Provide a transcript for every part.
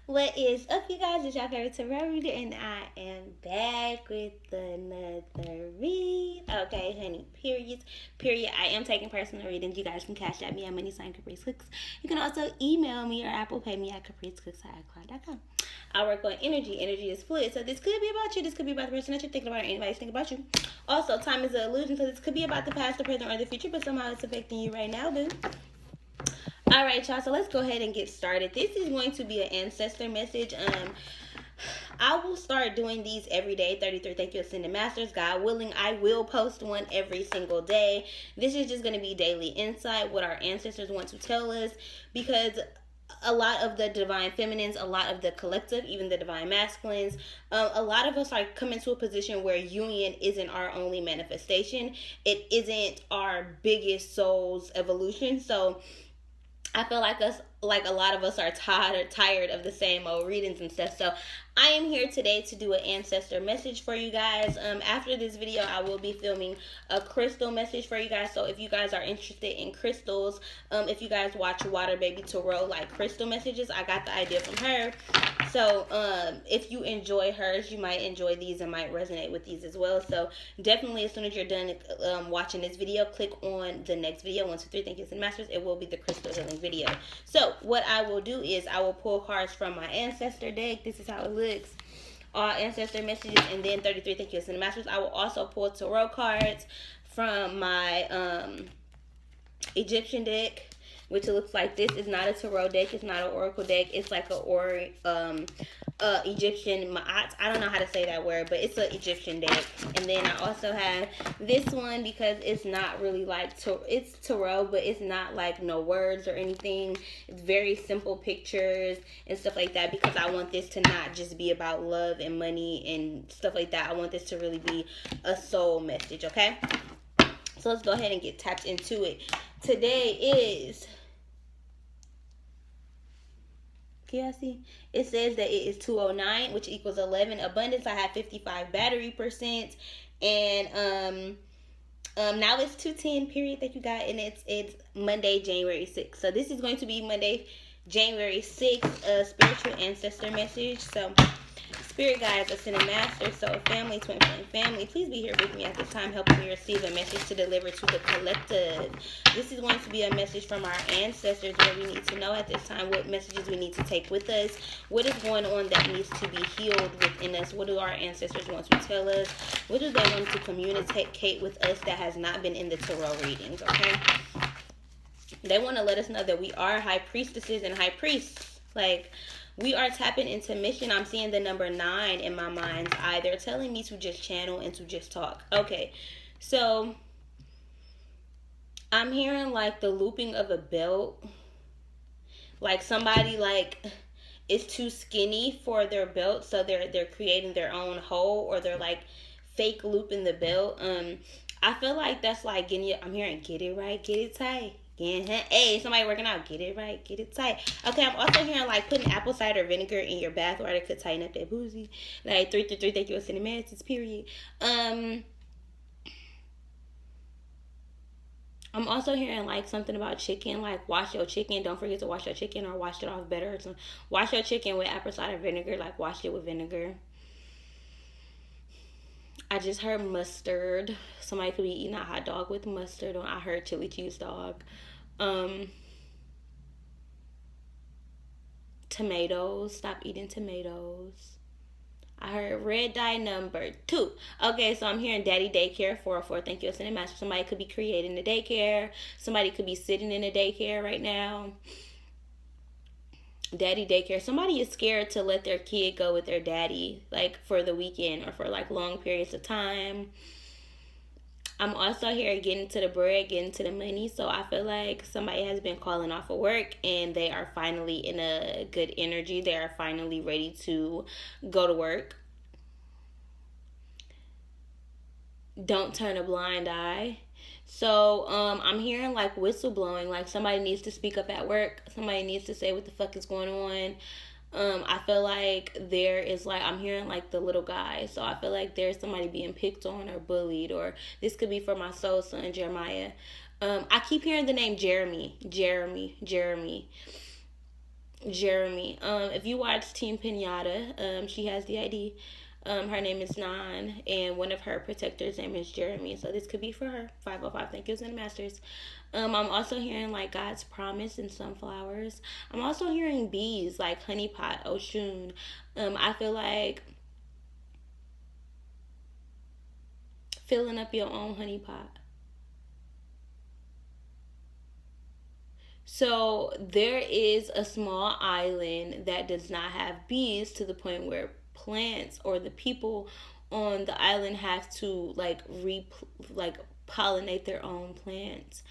What is up, you guys? It's your favorite tarot reader, and I am back with another read. Okay, honey, period. I am taking personal readings. You guys can cash at me at money sign Caprice Cooks. You can also email me or Apple Pay me at capricecooks@icloud.com. I work on energy. Energy is fluid, so this could be about you. This could be about the person that you're thinking about, or anybody's thinking about you. Also, time is an illusion, so this could be about the past, the present, or the future, but somehow it's affecting you right now, boo. All right, y'all. So let's go ahead and get started. This is going to be an ancestor message. I will start doing these every day. 33 Thank You Ascended Masters. God willing, I will post one every single day. This is just going to be daily insight, what our ancestors want to tell us, because a lot of the divine feminines, a lot of the collective, even the divine masculines, a lot of us are coming to a position where union isn't our only manifestation. It isn't our biggest soul's evolution. So I feel like a lot of us are tired of the same old readings and stuff. So I am here today to do an ancestor message for you guys. After this video, I will be filming a crystal message for you guys. So if you guys are interested in crystals, if you guys watch Water Baby Tarot, like crystal messages, I got the idea from her. So if you enjoy hers, you might enjoy these and might resonate with these as well. So definitely, as soon as you're done watching this video, click on the next video. 1, 2, 3 Thank You and Masters. It will be the crystal healing video. So what I will do is I will pull cards from my ancestor deck. This is how it looks. All ancestor messages, and then 33 Thank You and Masters. I will also pull tarot cards from my Egyptian deck, which looks like this. Is not a tarot deck. It's not an oracle deck. It's like a Egyptian ma'at. I don't know how to say that word, but it's an Egyptian deck. And then I also have this one because it's not really like it's tarot, but it's not like no words or anything. It's very simple pictures and stuff like that, because I want this to not just be about love and money and stuff like that. I want this to really be a soul message, okay? So let's go ahead and get tapped into it. Today is, can y'all see? It says that it is 209, which equals 11. Abundance, I have 55 battery percent. And now it's 210, period, that you got. And it's Monday, January 6th. So this is going to be Monday, January 6th, spiritual ancestor message. So Spirit guides, ascended masters, soul family, twin flame family, please be here with me at this time, helping me receive a message to deliver to the collective. This is going to be a message from our ancestors, where we need to know at this time what messages we need to take with us, what is going on that needs to be healed within us, what do our ancestors want to tell us, what do they want to communicate with us that has not been in the tarot readings, okay? They want to let us know that we are high priestesses and high priests. Like, we are tapping into mission. I'm seeing the number 9 in my mind's eye. They're telling me to just channel and to just talk. Okay, so I'm hearing like the looping of a belt. Like somebody like is too skinny for their belt, so they're creating their own hole, or they're like fake looping the belt. I feel like that's like I'm hearing get it right, get it tight. Hey, somebody working out, get it right, get it tight. Okay, I'm also hearing like putting apple cider vinegar in your bath water could tighten up that boozy. Like 333 Thank You Ascended Masters, period. I'm also hearing like something about chicken, like wash your chicken. Don't forget to wash your chicken, or wash it off better. Or something. Wash your chicken with apple cider vinegar, like wash it with vinegar. I just heard mustard. Somebody could be eating a hot dog with mustard. I heard chili cheese dog. Tomatoes. Stop eating tomatoes. I heard red dye number 2. Okay, so I'm hearing daddy daycare 404. Thank You Ascended Master. Somebody could be creating a daycare. Somebody could be sitting in a daycare right now. Daddy daycare. Somebody is scared to let their kid go with their daddy, like for the weekend or for like long periods of time. I'm also here getting to the bread, getting to the money. So I feel like somebody has been calling off of work and they are finally in a good energy. They are finally ready to go to work. Don't turn a blind eye. So I'm hearing like whistleblowing, like somebody needs to speak up at work. Somebody needs to say what the fuck is going on. I feel like there is like, I'm hearing like the little guy. So I feel like there's somebody being picked on or bullied, or this could be for my soul son, Jeremiah. I keep hearing the name Jeremy. Jeremy. If you watch Team Pinata, she has the ID. Her name is Nan, and one of her protectors' name is Jeremy. So this could be for her. 505, thank yous and masters. I'm also hearing like God's promise and sunflowers. I'm also hearing bees like honey pot, Oshun. I feel like filling up your own honey pot. So there is a small island that does not have bees to the point where plants or the people on the island have to like pollinate their own plants.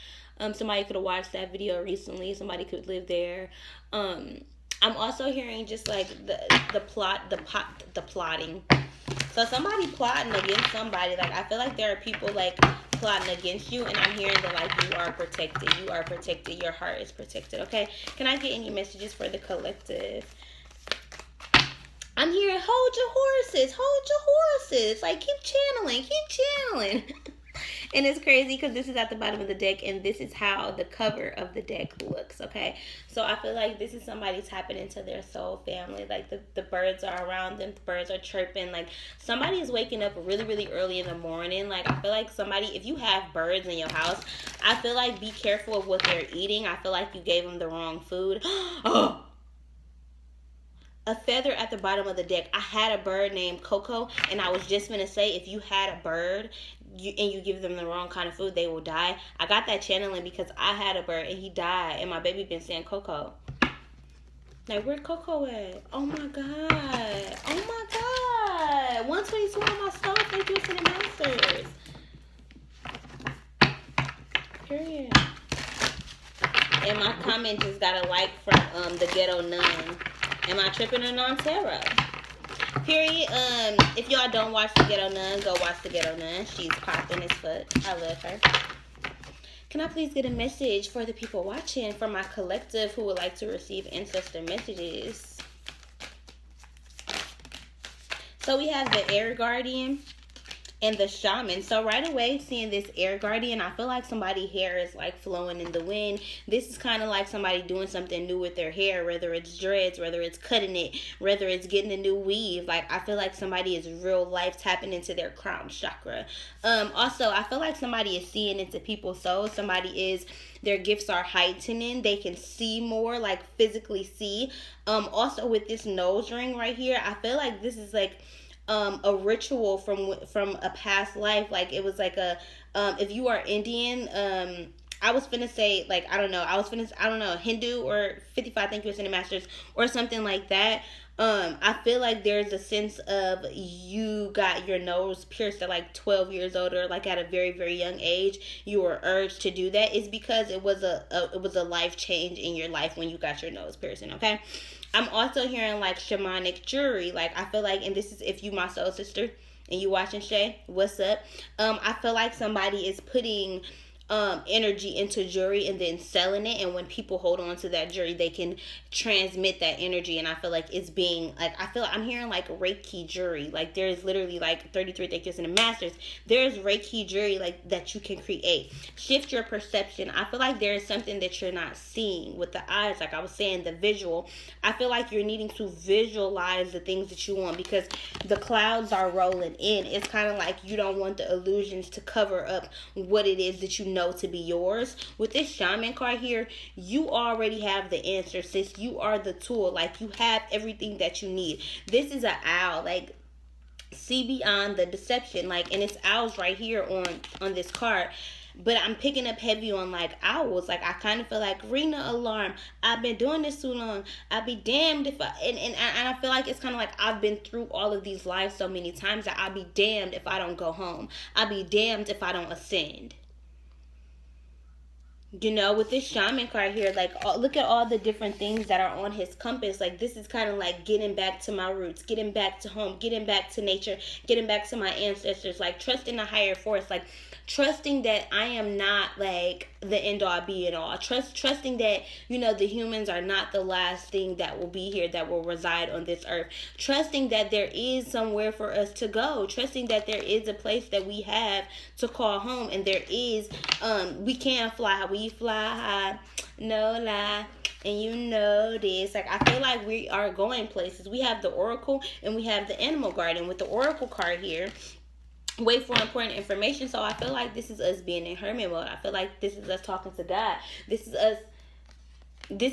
Somebody could have watched that video recently. Somebody could live there. I'm also hearing just like the plotting. So somebody plotting against somebody. Like I feel like there are people like plotting against you, and I'm hearing that like you are protected. You are protected. Your heart is protected. Okay. Can I get any messages for the collective? I'm hearing hold your horses. Hold your horses. Like keep channeling. Keep channeling. And it's crazy because this is at the bottom of the deck, and this is how the cover of the deck looks, okay? So I feel like this is somebody tapping into their soul family. Like the birds are around them, the birds are chirping. Like somebody is waking up really, really early in the morning. Like I feel like somebody, if you have birds in your house, I feel like be careful of what they're eating. I feel like you gave them the wrong food. Oh! A feather at the bottom of the deck. I had a bird named Coco, and I was just gonna say, if you had a bird and you give them the wrong kind of food, they will die. I got that channeling because I had a bird and he died, and my baby been saying Coco. Like, where Coco at? Oh my god. Oh my god. 122 on my stove. Thank you for the masters. Period. And my comment just got a like from the ghetto nun. Am I tripping or non-tarot? Period. If y'all don't watch the Ghetto Nun, go watch the Ghetto Nun. She's popping as fuck. I love her. Can I please get a message for the people watching, for my collective who would like to receive ancestor messages? So we have the Air Guardian and the Shaman. So right away, seeing this Air Guardian, I feel like somebody's hair is like flowing in the wind. This is kind of like somebody doing something new with their hair, whether it's dreads, whether it's cutting it, whether it's getting a new weave. Like I feel like somebody is real life tapping into their crown chakra. Also, I feel like somebody is seeing into people's souls. Somebody is, their gifts are heightening. They can see more, like physically see. Also with this nose ring right here, I feel like this is like a ritual from a past life. Like it was like a if you are Indian, I was finna say like I don't know Hindu or 55 thank you for sending masters or something like that. I feel like there's a sense of you got your nose pierced at like 12 years old, or like at a very, very young age. You were urged to do that. It's because it was a life change in your life when you got your nose piercing, okay? I'm also hearing like shamanic jewelry. Like I feel like, and this is if you my soul sister and you watching Shay, what's up? I feel like somebody is putting energy into jewelry and then selling it, and when people hold on to that jewelry, they can transmit that energy. And I feel like it's being like, I'm hearing like Reiki jewelry. Like there's literally like 33 thinkers in the masters, there's Reiki jewelry like that you can create. Shift your perception. I feel like there is something that you're not seeing with the eyes, like I was saying, the visual. I feel like you're needing to visualize the things that you want because the clouds are rolling in. It's kind of like you don't want the illusions to cover up what it is that you know to be yours. With this Shaman card here, you already have the answer, sis. You are the tool. Like you have everything that you need. This is an owl. Like see beyond the deception. Like, and it's owls right here on this card. But I'm picking up heavy on like owls. Like I kind of feel like ring the alarm. I've been doing this too long. I'll be damned if and I feel like it's kind of like I've been through all of these lives so many times that I'll be damned if I don't go home. I'll be damned if I don't ascend. You know, with this Shaman card here, like look at all the different things that are on his compass. Like this is kind of like getting back to my roots, getting back to home, getting back to nature, getting back to my ancestors, like trusting a higher force, like trusting that I am not like the end all be it all. Trusting that, you know, the humans are not the last thing that will be here, that will reside on this earth. Trusting that there is somewhere for us to go. Trusting that there is a place that we have to call home, and there is we can fly. We we fly high, no lie. And you know this. Like, I feel like we are going places. We have the Oracle and we have the Animal Garden with the Oracle card here. Wait for important information. So I feel like this is us being in hermit mode. I feel like this is us talking to God. This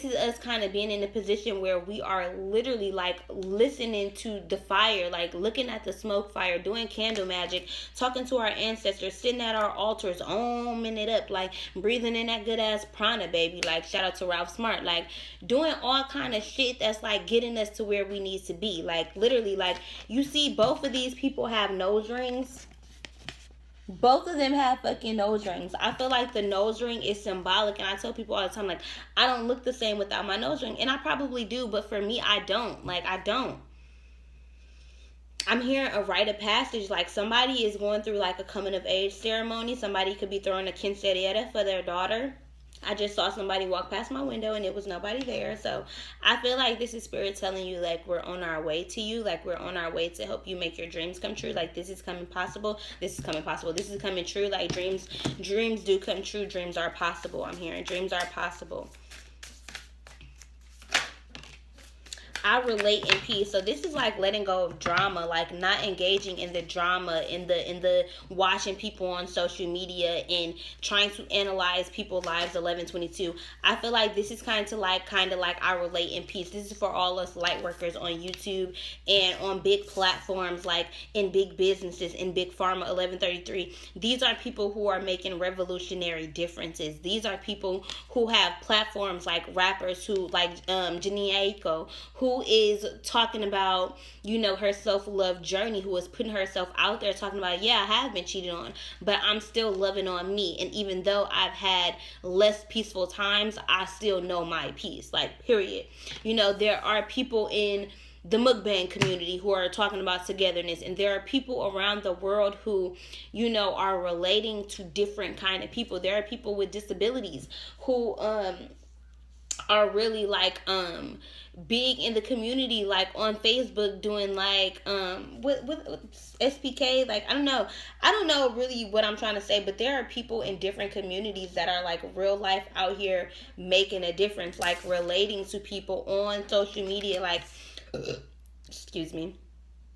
is us kind of being in a position where we are literally like listening to the fire, like looking at the smoke fire, doing candle magic, talking to our ancestors, sitting at our altars, oming it up, like breathing in that good ass prana, baby. Like, shout out to Ralph Smart, like doing all kind of shit that's like getting us to where we need to be. Like, literally, like, you see both of these people have nose rings. Both of them have fucking nose rings. I feel like the nose ring is symbolic, and I tell people all the time, like, I don't look the same without my nose ring, and I probably do, but for me, I don't. Like, I don't. I'm hearing a rite of passage, like somebody is going through like a coming of age ceremony. Somebody could be throwing a quinceañera for their daughter. I just saw somebody walk past my window and it was nobody there. So I feel like this is spirit telling you, like, we're on our way to you. Like, we're on our way to help you make your dreams come true. Like, this is coming possible. This is coming possible. This is coming true. Like, dreams do come true. Dreams are possible. I'm hearing dreams are possible. I relate in peace. So this is like letting go of drama, like not engaging in the drama, in the watching people on social media and trying to analyze people's lives. 1122. I feel like this is kind of like I relate in peace. This is for all us light workers on YouTube and on big platforms, like in big businesses, in big pharma. 1133. These are people who are making revolutionary differences. These are people who have platforms like rappers who like Janae Aiko, who is talking about, you know, her self-love journey, who is putting herself out there talking about, yeah, I have been cheated on, but I'm still loving on me. And even though I've had less peaceful times, I still know my peace. Like, period. You know, there are people in the mukbang community who are talking about togetherness, and there are people around the world who, you know, are relating to different kind of people. There are people with disabilities who are really like big in the community, like on Facebook, doing like with SPK. Like, I don't know really what I'm trying to say, but there are people in different communities that are like real life out here making a difference, like relating to people on social media. Like, excuse me.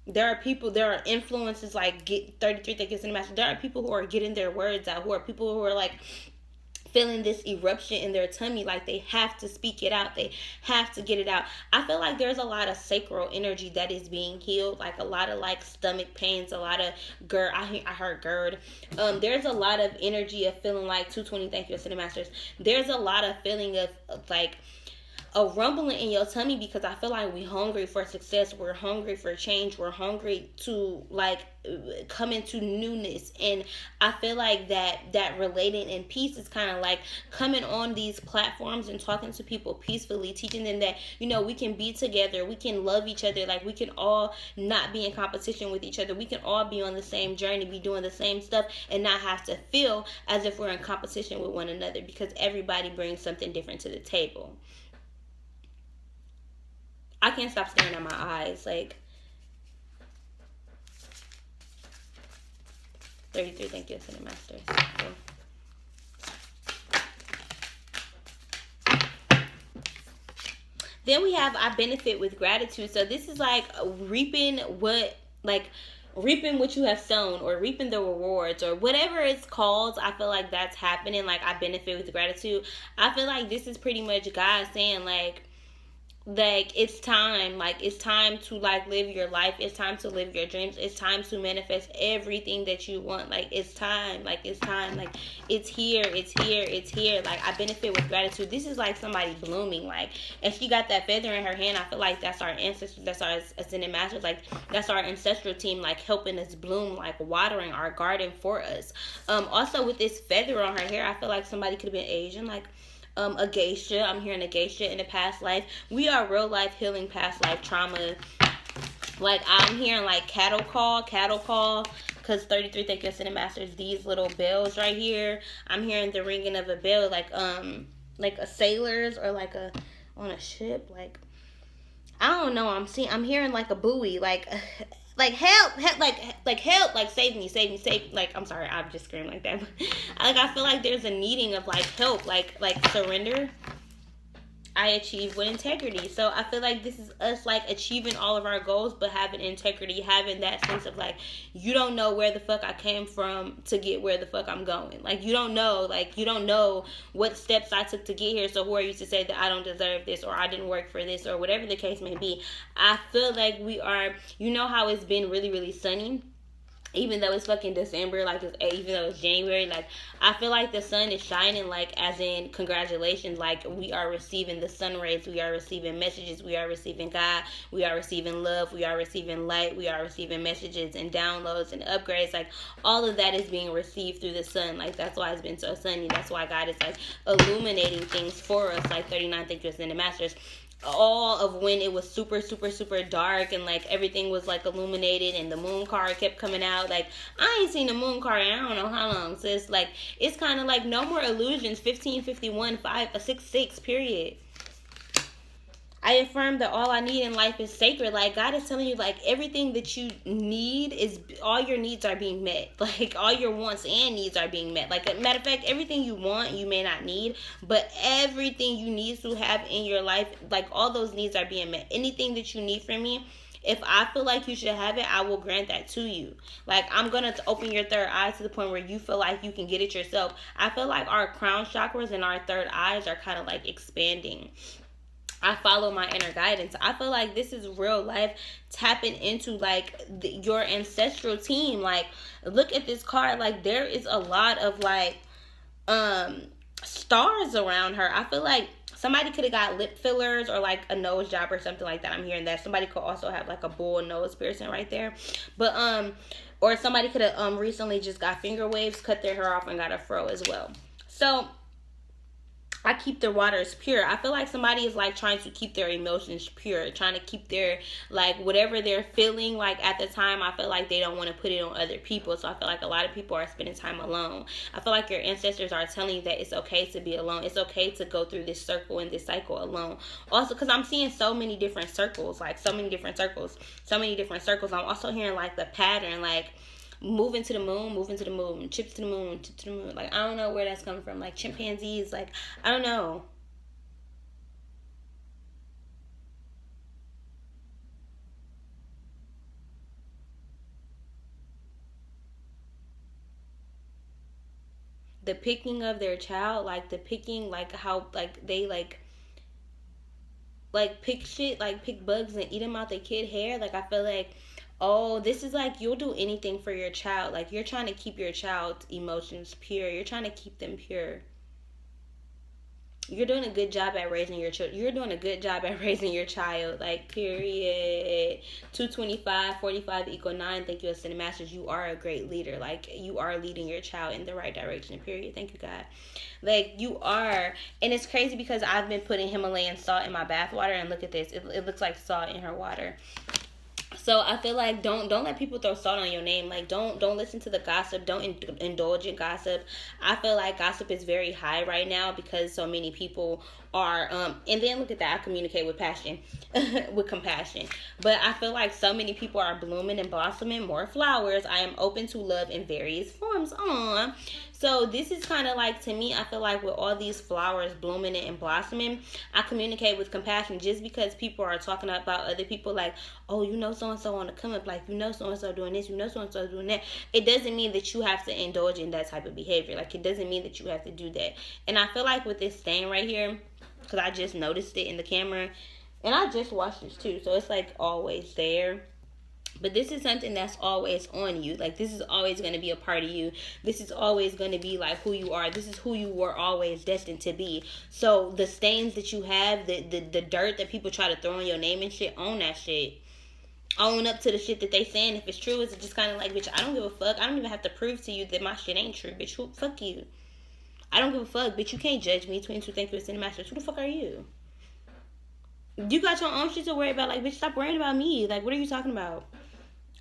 There are influencers like Get 33 that gets in the master. There are people who are getting their words out, who are people who are like feeling this eruption in their tummy, like they have to speak it out, they have to get it out. I feel like there's a lot of sacral energy that is being healed, like a lot of like stomach pains, a lot of GERD. I heard GERD. There's a lot of energy of feeling like 220. Thank you, Ascended Masters. There's a lot of feeling of like a rumbling in your tummy, because I feel like we hungry for success, we're hungry for change, we're hungry to like come into newness. And I feel like that relating in peace is kind of like coming on these platforms and talking to people peacefully, teaching them that, you know, we can be together, we can love each other, like we can all not be in competition with each other, we can all be on the same journey, be doing the same stuff, and not have to feel as if we're in competition with one another, because everybody brings something different to the table. I can't stop staring at my eyes. Like, 33, thank you, Ascended Masters. Then we have I benefit with gratitude. So this is like reaping what you have sown, or reaping the rewards, or whatever it's called. I feel like that's happening. Like, I benefit with gratitude. I feel like this is pretty much God saying like it's time to like live your life, it's time to live your dreams, it's time to manifest everything that you want. Like, it's time, like it's here. Like, I benefit with gratitude. This is like somebody blooming, like, and she got that feather in her hand. I feel like that's our ancestors, that's our Ascended Masters, like that's our ancestral team, like helping us bloom, like watering our garden for us. Also with this feather on her hair, I feel like somebody could have been Asian, like a geisha. I'm hearing a geisha in a past life. We are real life healing past life trauma. Like, I'm hearing like cattle call, because 33, thank you, Ascended Masters. These little bells right here, I'm hearing the ringing of a bell, like a sailor's, or like on a ship. Like, I don't know. I'm hearing like a buoy, like Like help, help, like save me, save. Like I'm sorry, I've just screamed like that. But, like I feel like there's a needing of like help, like surrender. I achieve with integrity. So I feel like this is us like achieving all of our goals, but having integrity, having that sense of like, you don't know where the fuck I came from to get where the fuck I'm going. Like you don't know what steps I took to get here. So who are you to say that I don't deserve this, or I didn't work for this, or whatever the case may be. I feel like we are, you know how it's been really, really sunny, even though it's fucking December, like even though it's January, like I feel like the sun is shining, like as in congratulations, like we are receiving the sun rays, we are receiving messages, we are receiving God, we are receiving love, we are receiving light, we are receiving messages and downloads and upgrades, like all of that is being received through the sun. Like that's why it's been so sunny. That's why God is like illuminating things for us, like 39 Thank You Ascended Masters. All of when it was super, super, super dark and like everything was like illuminated and the moon card kept coming out. Like I ain't seen the moon card in I don't know how long. So it's like, it's kind of like no more illusions. 1551 566 period. I affirm that all I need in life is sacred. Like God is telling you, like everything that you need is, all your needs are being met. Like all your wants and needs are being met. Like matter of fact, everything you want you may not need, but everything you need to have in your life, like all those needs are being met. Anything that you need from me, if I feel like you should have it, I will grant that to you. Like I'm gonna open your third eye to the point where you feel like you can get it yourself. I feel like our crown chakras and our third eyes are kind of like expanding. I follow my inner guidance. I feel like this is real life tapping into like your ancestral team. Like look at this card. Like there is a lot of like stars around her. I feel like somebody could have got lip fillers or like a nose job or something like that. I'm hearing that. Somebody could also have like a bull nose piercing right there. But or somebody could have recently just got finger waves, cut their hair off and got a fro as well. So I keep their waters pure. I feel like somebody is like trying to keep their emotions pure, trying to keep their like whatever they're feeling like at the time. I feel like they don't want to put it on other people. So I feel like a lot of people are spending time alone. I feel like your ancestors are telling you that it's okay to be alone. It's okay to go through this circle and this cycle alone. Also, because I'm seeing so many different circles, like so many different circles. I'm also hearing like the pattern, like moving to the moon, chips to the moon. Like I don't know where that's coming from. Like chimpanzees, like I don't know. The picking of their child, like the picking, like how like they like pick shit, like pick bugs and eat them out their kid hair. Like I feel like, oh, this is like you'll do anything for your child. Like you're trying to keep your child's emotions pure. You're trying to keep them pure. You're doing a good job at raising your children. You're doing a good job at raising your child. Like period. 225 45 equal 9. Thank you, Ascended Masters. You are a great leader. Like you are leading your child in the right direction. Period. Thank you, God. Like you are. And it's crazy because I've been putting Himalayan salt in my bath water, and look at this. It looks like salt in her water. So I feel like don't let people throw salt on your name. Like don't listen to the gossip. Don't indulge in gossip. I feel like gossip is very high right now because so many people are and then look at that, I communicate with passion with compassion, but I feel like so many people are blooming and blossoming more flowers. I am open to love in various forms. So this is kind of like, to me, I feel like with all these flowers blooming and blossoming, I communicate with compassion. Just because people are talking about other people like, oh, you know so and so on the come up, like you know so and so doing this, you know so and so doing that, it doesn't mean that you have to indulge in that type of behavior. Like it doesn't mean that you have to do that. And I feel like with this stain right here, because I just noticed it in the camera, and I just washed this too, so it's like always there. But this is something that's always on you. Like this is always going to be a part of you. This is always going to be like who you are. This is who you were always destined to be. So the stains that you have, the dirt that people try to throw on your name and shit, own that shit. Own up to the shit that they saying. If it's true, it's just kind of like, bitch, I don't give a fuck. I don't even have to prove to you that my shit ain't true, bitch. Fuck you. I don't give a fuck, bitch. You can't judge me. 22 Thank You Ascended Masters. Who the fuck are you? You got your own shit to worry about. Like, bitch, stop worrying about me. Like, what are you talking about?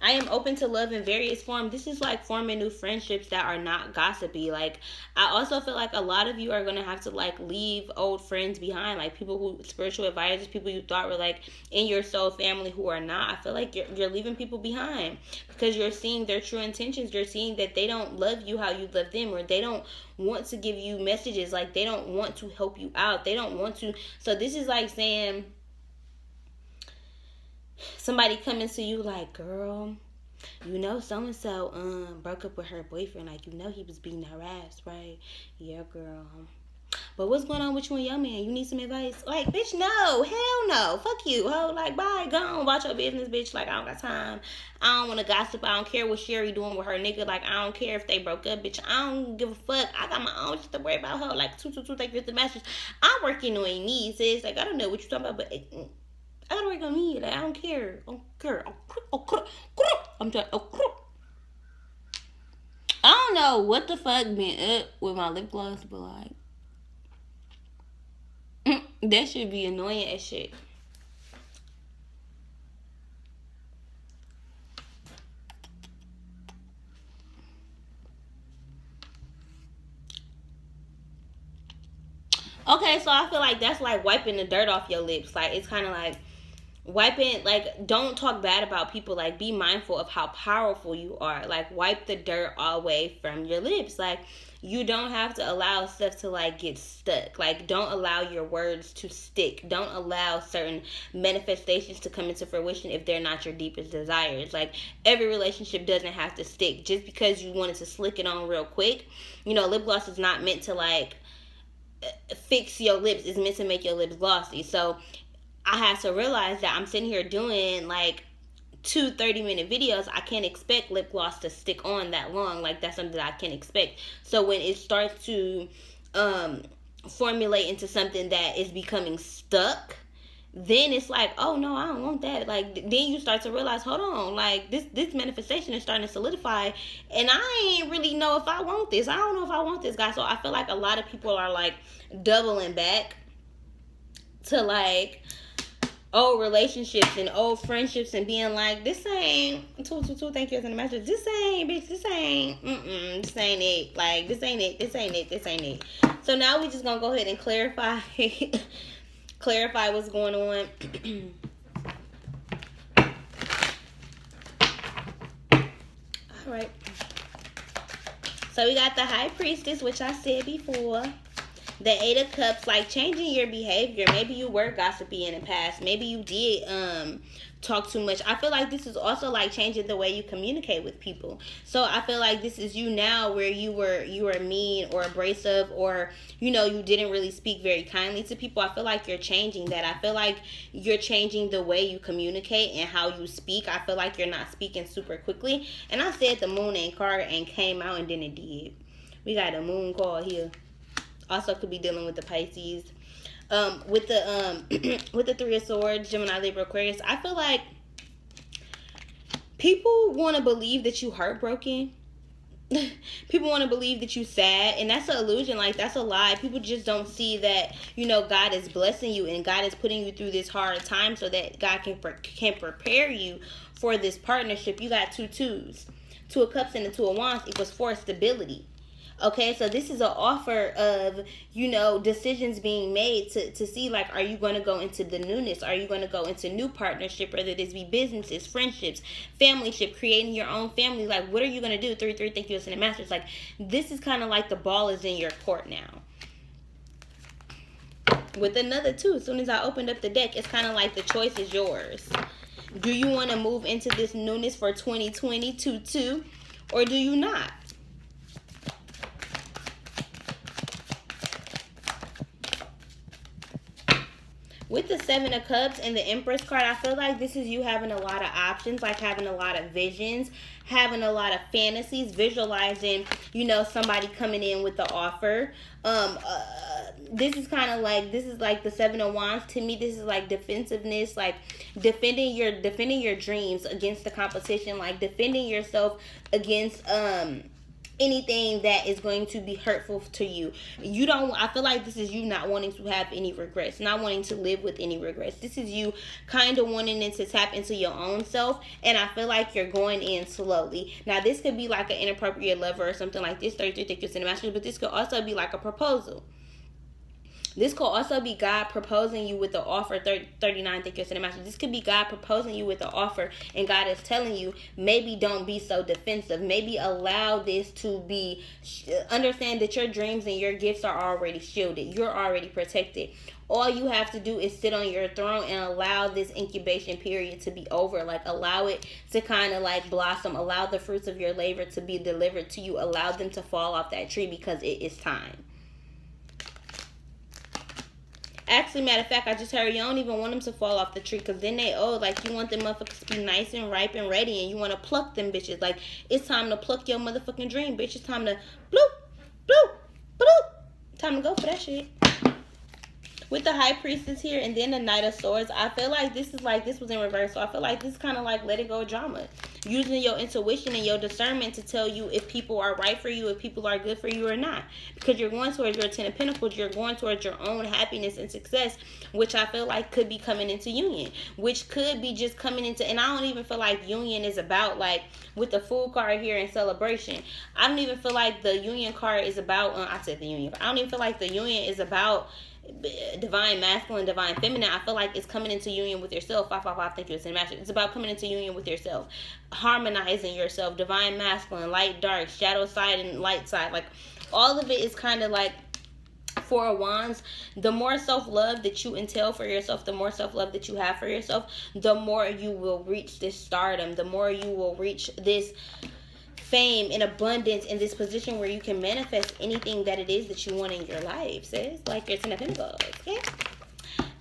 I am open to love in various forms. This is like forming new friendships that are not gossipy. Like, I also feel like a lot of you are going to have to like leave old friends behind, like people who, spiritual advisors, people you thought were like in your soul family who are not. I feel like you're leaving people behind because you're seeing their true intentions. You're seeing that they don't love you how you love them, or they don't want to give you messages, like they don't want to help you out. They don't want to. So this is like saying, somebody coming to you like, girl, you know so-and-so broke up with her boyfriend. Like, you know he was beating her ass, right? Yeah, girl. But what's going on with you and your man? You need some advice? Like, bitch, no. Hell no. Fuck you, ho. Like, bye. Go on. Watch your business, bitch. Like, I don't got time. I don't want to gossip. I don't care what Sherry doing with her nigga. Like, I don't care if they broke up, bitch. I don't give a fuck. I got my own shit to worry about, ho. Like, thank you for the message. I'm working on me, sis. Like, I don't know what you're talking about, but I gotta work on me. Like, I don't care. I don't care. I'm trying. I don't know what the fuck been up with my lip gloss, but like, that should be annoying as shit. Okay, so I feel like that's like wiping the dirt off your lips. Like, it's kind of like wiping, like, don't talk bad about people. Like, be mindful of how powerful you are. Like, wipe the dirt away from your lips. Like, you don't have to allow stuff to like get stuck. Like, don't allow your words to stick. Don't allow certain manifestations to come into fruition if they're not your deepest desires. Like, every relationship doesn't have to stick. Just because you wanted to slick it on real quick, you know, lip gloss is not meant to like fix your lips. It's meant to make your lips glossy. So I had to realize that I'm sitting here doing like 2 30-minute videos. I can't expect lip gloss to stick on that long. Like, that's something that I can expect. So when it starts to formulate into something that is becoming stuck, then it's like, oh no, I don't want that. Like, then you start to realize, hold on, like this manifestation is starting to solidify, and I ain't really know if I want this. I don't know if I want this, guys. So I feel like a lot of people are like doubling back to like old relationships and old friendships and being like, this ain't thank you for the message. This ain't, bitch, this ain't this ain't it. Like, this ain't it. So now we just gonna go ahead and clarify clarify what's going on. All right, so we got the High Priestess, which I said before. The 8 of Cups, like changing your behavior. Maybe you were gossipy in the past. Maybe you did talk too much. I feel like this is also like changing the way you communicate with people. So I feel like this is you now, where you were mean or abrasive, or you know, you didn't really speak very kindly to people. I feel like you're changing that. I feel like you're changing the way you communicate and how you speak. I feel like you're not speaking super quickly. And I said the moon ain't card and came out, and then it did. We got a moon card here. Also could be dealing with the Pisces. With the with the 3 of Swords, Gemini, Libra, Aquarius, I feel like people want to believe that you heartbroken. People want to believe that you sad, and that's an illusion. Like, that's a lie. People just don't see that, you know, God is blessing you and God is putting you through this hard time so that God can prepare you for this partnership. You got 2 twos. 2 of Cups and the 2 of Wands equals 4 stability. Okay, so this is an offer of, you know, decisions being made to see, like, are you going to go into the newness? Are you going to go into new partnership, whether this be businesses, friendships, familyship, creating your own family? Like, what are you going to do? 3 thank you, and Masters. Like, this is kind of like the ball is in your court now. With another 2, as soon as I opened up the deck, it's kind of like the choice is yours. Do you want to move into this newness for 2020, 2-2, or do you not? With the 7 of Cups and the Empress card, I feel like this is you having a lot of options, like having a lot of visions, having a lot of fantasies, visualizing, you know, somebody coming in with the offer. This is kind of like, this is like the 7 of Wands. To me, this is like defensiveness, like defending your dreams against the competition, like defending yourself against anything that is going to be hurtful to you. You don't, I feel like this is you not wanting to have any regrets, not wanting to live with any regrets. This is you kind of wanting it to tap into your own self, and I feel like you're going in slowly. Now this could be like an inappropriate lover or something like this, 33 thick in the master, but this could also be like a proposal. This could also be God proposing you with the offer, 39 thick in the master. This could be God proposing you with the offer, and God is telling you, maybe don't be so defensive. Maybe allow this to be, understand that your dreams and your gifts are already shielded. You're already protected. All you have to do is sit on your throne and allow this incubation period to be over. Like, allow it to kind of like blossom. Allow the fruits of your labor to be delivered to you. Allow them to fall off that tree, because it is time. Actually, matter of fact, I just heard you don't even want them to fall off the tree, because then they old. Like, you want them motherfuckers to be nice and ripe and ready, and you want to pluck them bitches. Like, it's time to pluck your motherfucking dream, bitch. It's time to bloop, bloop, bloop. Time to go for that shit. With the High Priestess here and then the Knight of Swords, I feel like this was in reverse. So I feel like this is kind of like let it go drama. Using your intuition and your discernment to tell you if people are right for you, if people are good for you or not. Because you're going towards your 10 of Pentacles. You're going towards your own happiness and success, which I feel like could be coming into union. Which could be just coming into, and I don't even feel like union is about, like, with the Fool card here in celebration. I don't even feel like the union card is about, I said the union. I don't even feel like the union is about divine masculine, divine feminine. I feel like it's coming into union with yourself. 555, thank you, it's in master. It's about coming into union with yourself, harmonizing yourself, divine masculine, light dark, shadow side and light side. Like, all of it is kind of like Four of Wands. The more self-love that you entail for yourself, the more self-love that you have for yourself, the more you will reach this stardom, the more you will reach this fame and abundance in this position where you can manifest anything that it is that you want in your life, sis. Like your 10 of Pentacles, okay?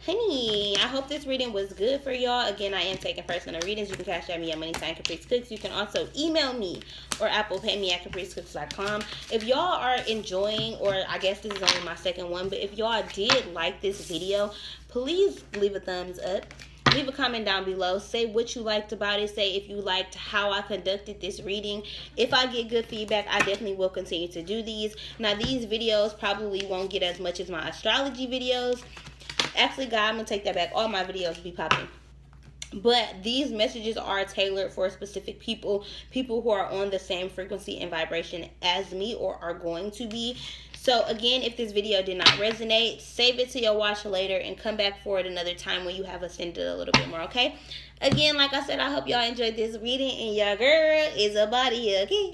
Honey, I hope this reading was good for y'all. Again, I am taking personal readings. You can cash out me at moneysign Caprice Cooks. You can also email me or Apple Pay me at capricecooks.com. If y'all are enjoying, or I guess this is only my second one, but if y'all did like this video, please leave a thumbs up. Leave a comment down below. Say what you liked about it. Say if you liked how I conducted this reading. If I get good feedback, I definitely will continue to do these. Now, these videos probably won't get as much as my astrology videos. Actually, guys, I'm going to take that back. All my videos be popping. But these messages are tailored for specific people. People who are on the same frequency and vibration as me or are going to be. So again, if this video did not resonate, save it to your watch later and come back for it another time when you have ascended a little bit more, okay? Again, like I said, I hope y'all enjoyed this reading, and your girl is a body, okay?